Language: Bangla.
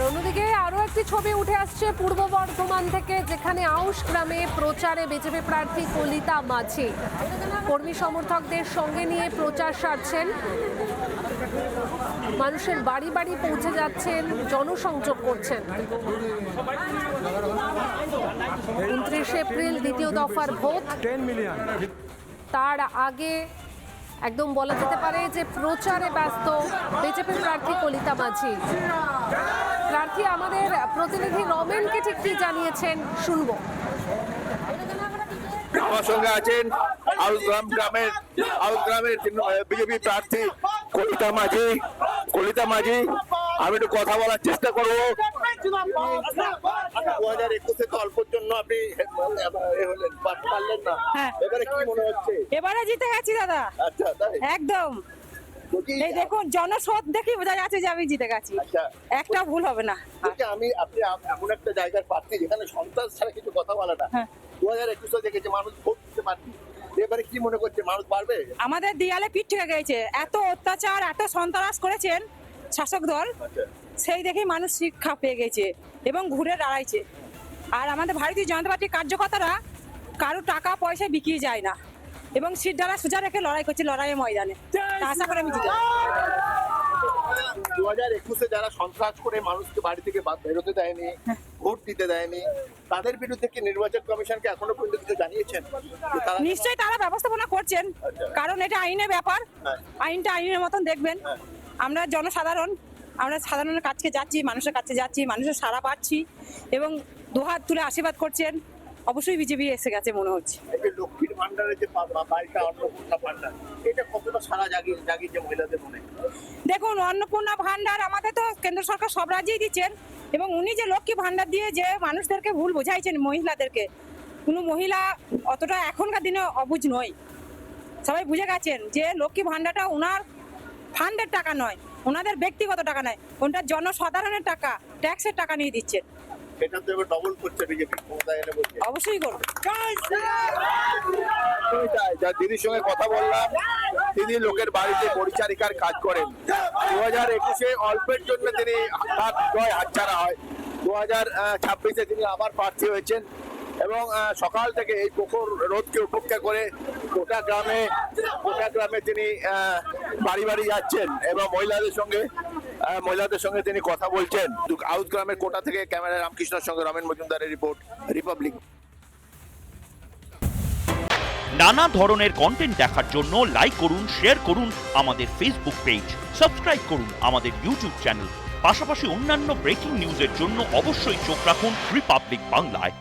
অন্যদিকে আরো একটি ছবি উঠে আসছে পূর্ব বর্ধমান থেকে, যেখানে আউশ গ্রামে প্রচারে বিজেপি প্রার্থী কলিতা মাঝি কর্মী সমর্থকদের সঙ্গে নিয়ে প্রচার সারছেন। মানুষের বাড়ি বাড়ি পৌঁছে যাচ্ছেন, জনসংযোগ করছেন। 29 এপ্রিল দ্বিতীয় দফার ভোট, তার আগে একদম বলা যেতে পারে যে প্রচারে ব্যস্ত বিজেপি প্রার্থী কলিতা মাঝি। প্রার্থী আমাদের প্রতিনিধি রমেনকে ঠিক কি জানিয়েছেন শুনবো। আমার সঙ্গে আছেন আউশ গ্রামের বিজেপি প্রার্থী কলিতা মাঝি। আমি একটু কথা বলার চেষ্টা করবো। 2021-এ তো অল্পের জন্য আপনি পারলেন না, এবারে কি মনে হচ্ছে? এবারে জিতে গেছি দাদা। আচ্ছা, তাই একদম। এই দেখুন জনস্রোত দেখি বোঝা যাচ্ছে যে আমি জিতে গেছি। আচ্ছা, একটা ভুল হবে না। আপনি এমন একটা জায়গার প্রার্থী যেখানে সন্ত্রাস ছাড়া কিছু কথা বলে না। 2021-এ দেখেছে মানুষ ভোট দিতে পারবে, এবারে কি মনে করছে মানুষ পারবে? আমাদের দিয়ালে পিঠ থেকে গেছে, এত অত্যাচার এত সন্ত্রাস করেছেন শাসক দল, সেই দেখেই মানুষ শিক্ষা পেয়ে গেছে এবং ঘুরে দাঁড়াইছে। আর আমাদের ভারতীয় জনতা পার্টির কার্যকর্তারা কারো টাকা পয়সা বিকিয়ে যায় না এবং সিট দ্বারা সোজা রেখে লড়াই করছে, লড়াইয়ের ময়দানে। আশা করে আমি জিতে। 2021-এ যারা সন্ত্রাস করে মানুষকে বাড়ি থেকে বেরোতে দেয়নি, ভোট দিতে দেয়নি, তাদের বিরুদ্ধে কি নির্বাচন কমিশনকে এখনো পর্যন্ত কিছু জানিয়েছেন? নিশ্চয়ই তারা ব্যবস্থাপনা করছেন, কারণ এটা আইনের ব্যাপার। আইনটা আইনের মতন দেখবেন। আমরা জনসাধারণ, আমরা সাধারণের কাছে যাচ্ছি, মানুষের কাছে যাচ্ছি, মানুষের সাড়া পাচ্ছি এবং দুহাত তুলে আশীর্বাদ করছেন। অবশ্যই বিজেপি এসে গেছে মনে হচ্ছে। লক্ষ্মীর ভান্ডারের যে বাড়িটা অন্নপূর্ণা ভান্ডার, এটা কতটা সারা জাগিয়েছে মহিলাদের মনে? দেখুন, অন্নপূর্ণা ভান্ডার আমাদের তো কেন্দ্র সরকার সব রাজ্যেই দিচ্ছেন এবং উনি যে লক্ষ্মী ভান্ডার দিয়ে যে মানুষদেরকে ভুল বোঝাইছেন, মহিলাদেরকে, কোনো মহিলা অতটা এখনকার দিনে অবুঝ নয়। সবাই বুঝে গেছেন যে লক্ষ্মী ভান্ডারটা ওনার ফান্ডের টাকা নয়, ওনাদের ব্যক্তিগত টাকা নয়, ওটা জনসাধারণের টাকা, ট্যাক্সের টাকা নিয়ে দিচ্ছেন। এটা তো এবার ডবল করছে বিজেপি ক্ষমতায় এলে বলছে। অবশ্যই করবো। যা দিদির সঙ্গে কথা বললাম, তিনি লোকের বাড়িতে পরিচারিকার কাজ করেন। 2021-এ অল্পের জন্য তিনি তার জয় হাতছাড়া হয়। 2026-এ তিনি আবার প্রার্থী হয়েছেন এবং সকাল থেকে এই প্রখর রোদকে উপেক্ষা করে গোটা গ্রামে তিনি বাড়ি বাড়ি যাচ্ছেন এবং মহিলাদের সঙ্গে তিনি কথা বলছেন। আউশ গ্রামের কোটা থেকে ক্যামেরা রামকৃষ্ণের সঙ্গে রমেন মজুমদারের রিপোর্ট, রিপাবলিক। নানা ধরনের কন্টেন্ট দেখার জন্য লাইক করুন, শেয়ার করুন আমাদের ফেসবুক পেজ, সাবস্ক্রাইব করুন আমাদের ইউটিউব চ্যানেল। পাশাপাশি অন্যান্য ব্রেকিং নিউজের জন্য অবশ্যই চোখ রাখুন রিপাবলিক বাংলায়।